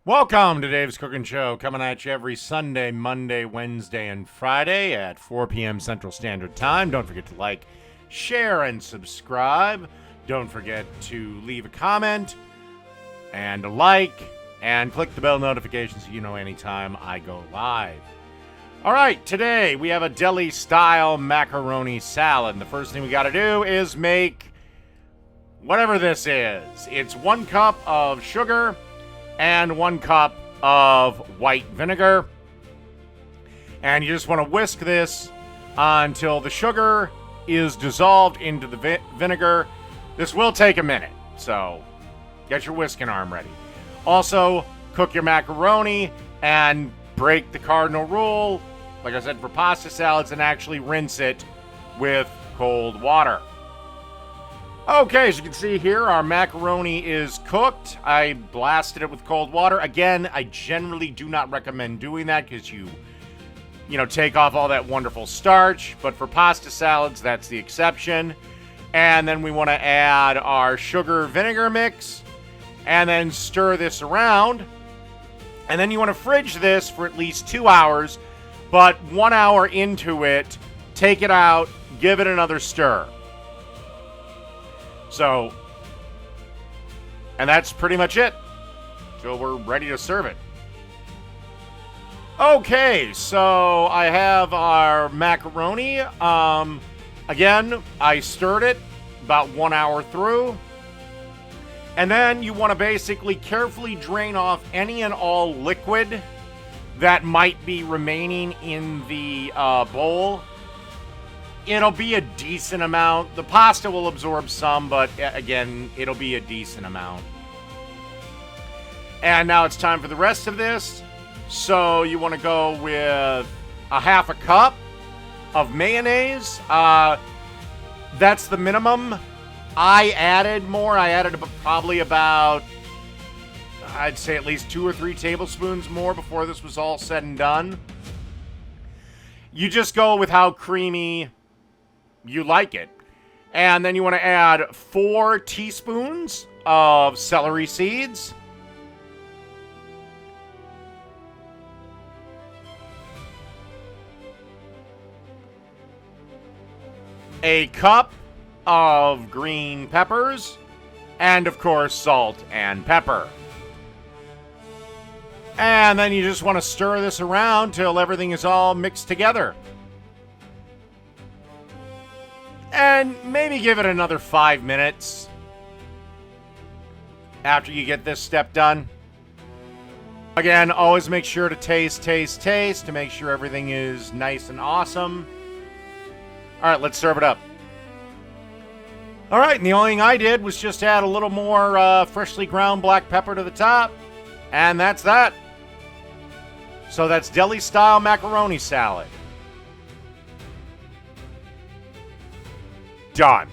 Welcome to Dave's Cooking Show, coming at you every Sunday, Monday, Wednesday, and Friday at 4 p.m. Central Standard Time. Don't forget to like, share, and subscribe. Don't forget to leave a comment and a like, and click the bell notification so you know anytime I go live. All right, today we have a Deli Style Macaroni Salad. And the first thing we got to do is make whatever this is. It's 1 cup of sugar and 1 cup of white vinegar. And you just want to whisk this until the sugar is dissolved into the vinegar. This will take a minute, so get your whisking arm ready. Also, cook your macaroni and break the cardinal rule, like I said, for pasta salads, and actually rinse it with cold water. Okay, as you can see here, our macaroni is cooked. I blasted it with cold water. Again, I generally do not recommend doing that because you take off all that wonderful starch. But for pasta salads, that's the exception. And then we want to add our sugar vinegar mix and then stir this around. And then you want to fridge this for at least 2 hours. But 1 hour into it, take it out, give it another stir. So, and that's pretty much it. So we're ready to serve it. Okay, so I have our macaroni. Again, I stirred it about 1 hour through. And then you want to basically carefully drain off any and all liquid that might be remaining in the bowl. It'll be a decent amount. The pasta will absorb some, but again, it'll be a decent amount. And now it's time for the rest of this. So you want to go with a half a cup of mayonnaise. That's the minimum. I added more. I added probably about, I'd say at least 2 or 3 tablespoons more before this was all said and done. You just go with how creamy you like it. And then you want to add 4 teaspoons of celery seeds. A cup of green peppers. And of course, salt and pepper. And then you just want to stir this around till everything is all mixed together. And maybe give it another 5 minutes after you get this step done. Again, always make sure to taste to make sure everything is nice and awesome. All right, let's serve it up. All right, and the only thing I did was just add a little more freshly ground black pepper to the top. And that's that. So that's Deli Style Macaroni Salad. Done.